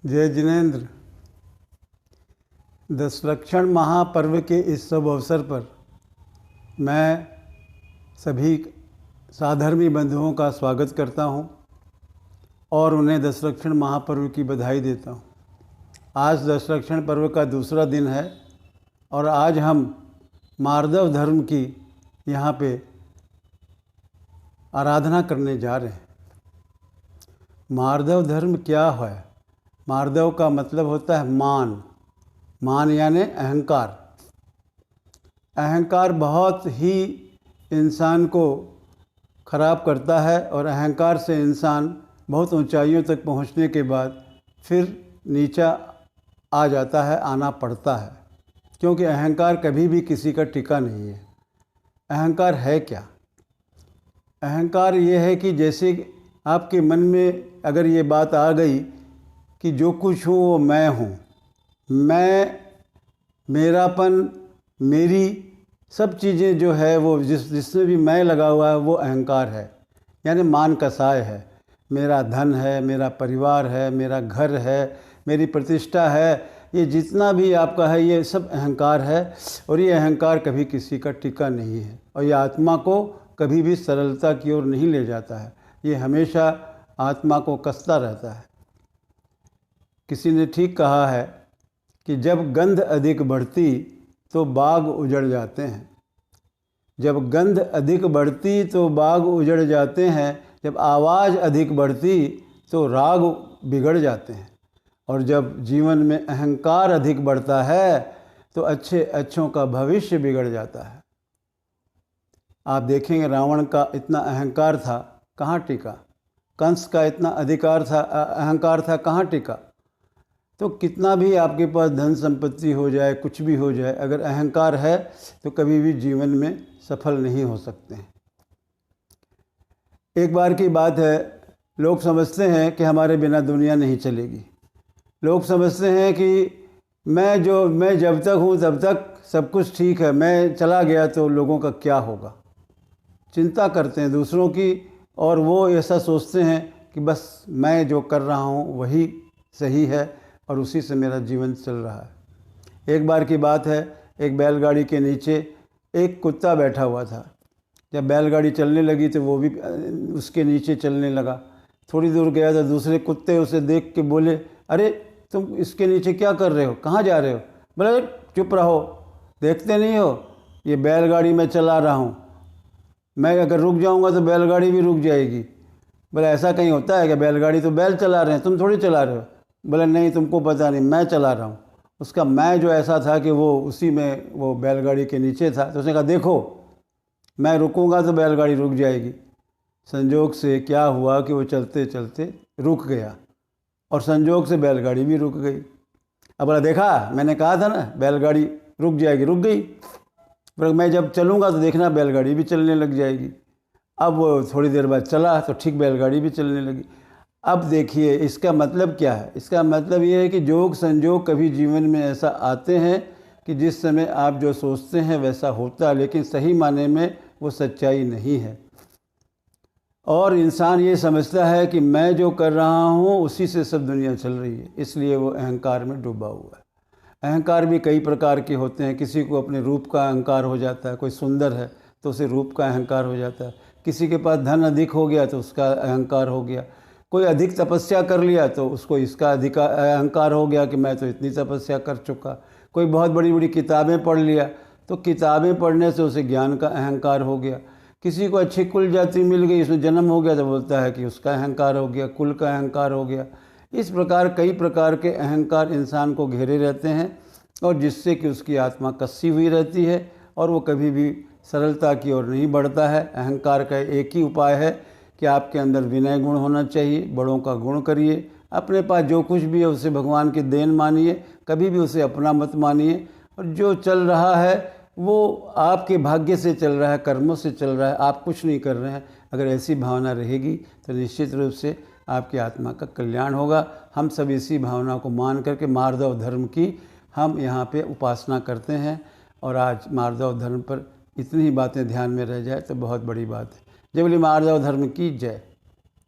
जय जिनेंद्र। दशलक्षण महापर्व के इस शुभ अवसर पर मैं सभी साधर्मी बंधुओं का स्वागत करता हूं और उन्हें दशलक्षण महापर्व की बधाई देता हूं। आज दशलक्षण पर्व का दूसरा दिन है और आज हम मार्दव धर्म की यहाँ पे आराधना करने जा रहे हैं। मार्दव धर्म क्या है? मार्दव का मतलब होता है मान यानी अहंकार। अहंकार बहुत ही इंसान को खराब करता है और अहंकार से इंसान बहुत ऊंचाइयों तक पहुंचने के बाद फिर नीचा आ जाता है, आना पड़ता है, क्योंकि अहंकार कभी भी किसी का टिका नहीं है। अहंकार है क्या? अहंकार ये है कि जैसे आपके मन में अगर ये बात आ गई कि जो कुछ हूँ वो मैं हूँ, मैं, मेरापन, मेरी सब चीज़ें जो है वो जिसमें भी मैं लगा हुआ है वो अहंकार है, यानी मान का साय है। मेरा धन है, मेरा परिवार है, मेरा घर है, मेरी प्रतिष्ठा है, ये जितना भी आपका है ये सब अहंकार है। और ये अहंकार कभी किसी का टिका नहीं है और ये आत्मा को कभी भी सरलता की ओर नहीं ले जाता है। ये हमेशा आत्मा को कसता रहता है। किसी ने ठीक कहा है कि जब गंध अधिक बढ़ती तो बाग उजड़ जाते हैं। जब गंध अधिक बढ़ती तो बाग उजड़ जाते हैं। जब आवाज़ अधिक बढ़ती तो राग बिगड़ जाते हैं। और जब जीवन में अहंकार अधिक बढ़ता है तो अच्छों का भविष्य बिगड़ जाता है। आप देखेंगे रावण का इतना अहंकार था, कहाँ टिका? कंस का इतना अहंकार था, कहाँ टिका? तो कितना भी आपके पास धन संपत्ति हो जाए, कुछ भी हो जाए, अगर अहंकार है तो कभी भी जीवन में सफल नहीं हो सकते हैं। एक बार की बात है, लोग समझते हैं कि हमारे बिना दुनिया नहीं चलेगी। लोग समझते हैं कि मैं जब तक हूँ तब तक सब कुछ ठीक है, मैं चला गया तो लोगों का क्या होगा। चिंता करते हैं दूसरों की और वो ऐसा सोचते हैं कि बस मैं जो कर रहा हूँ वही सही है और उसी से मेरा जीवन चल रहा है। एक बार की बात है, एक बैलगाड़ी के नीचे एक कुत्ता बैठा हुआ था। जब बैलगाड़ी चलने लगी तो वो भी उसके नीचे चलने लगा। थोड़ी दूर गया तो दूसरे कुत्ते उसे देख के बोले, अरे तुम इसके नीचे क्या कर रहे हो, कहाँ जा रहे हो? बोले चुप रहो, देखते नहीं हो ये बैलगाड़ी मैं चला रहा हूँ, मैं अगर रुक जाऊँगा तो बैलगाड़ी भी रुक जाएगी। बोले ऐसा कहीं होता है कि बैलगाड़ी तो बैल चला रहे हैं, तुम थोड़ी चला रहे हो। बोले नहीं, तुमको पता नहीं, मैं चला रहा हूँ। उसका मैं जो ऐसा था कि वो उसी में वो बैलगाड़ी के नीचे था। तो उसने कहा देखो मैं रुकूंगा तो बैलगाड़ी रुक जाएगी। संजोग से क्या हुआ कि वो चलते चलते रुक गया और संजोग से बैलगाड़ी भी रुक गई। अब बोला देखा, मैंने कहा था ना बैलगाड़ी रुक जाएगी, रुक गई। पर मैं जब चलूँगा तो देखना बैलगाड़ी भी चलने लग जाएगी। अब वो थोड़ी देर बाद चला तो ठीक बैलगाड़ी भी चलने लगी। अब देखिए इसका मतलब क्या है? इसका मतलब ये है कि जोग संजोग कभी जीवन में ऐसा आते हैं कि जिस समय आप जो सोचते हैं वैसा होता है, लेकिन सही माने में वो सच्चाई नहीं है। और इंसान ये समझता है कि मैं जो कर रहा हूँ उसी से सब दुनिया चल रही है, इसलिए वो अहंकार में डूबा हुआ है। अहंकार भी कई प्रकार के होते हैं। किसी को अपने रूप का अहंकार हो जाता है, कोई सुंदर है तो उसे रूप का अहंकार हो जाता है। किसी के पास धन अधिक हो गया तो उसका अहंकार हो गया। कोई अधिक तपस्या कर लिया तो उसको इसका अधिक अहंकार हो गया कि मैं तो इतनी तपस्या कर चुका। कोई बहुत बड़ी बड़ी किताबें पढ़ लिया तो किताबें पढ़ने से उसे ज्ञान का अहंकार हो गया। किसी को अच्छी कुल जाति मिल गई, उसमें जन्म हो गया तो बोलता है कि उसका अहंकार हो गया, कुल का अहंकार हो गया। इस प्रकार कई प्रकार के अहंकार इंसान को घेरे रहते हैं और जिससे कि उसकी आत्मा कसी हुई रहती है और वो कभी भी सरलता की ओर नहीं बढ़ता है। अहंकार का एक ही उपाय है कि आपके अंदर विनय गुण होना चाहिए, बड़ों का गुण करिए, अपने पास जो कुछ भी है उसे भगवान की देन मानिए, कभी भी उसे अपना मत मानिए। और जो चल रहा है वो आपके भाग्य से चल रहा है, कर्मों से चल रहा है, आप कुछ नहीं कर रहे हैं। अगर ऐसी भावना रहेगी तो निश्चित रूप से आपकी आत्मा का कल्याण होगा। हम सब इसी भावना को मान करके मार्दव धर्म की हम यहाँ पे उपासना करते हैं और आज मार्दव धर्म पर इतनी ही बातें ध्यान में रह जाए तो बहुत बड़ी बात है। जय बोले मार्दव धर्म की जय।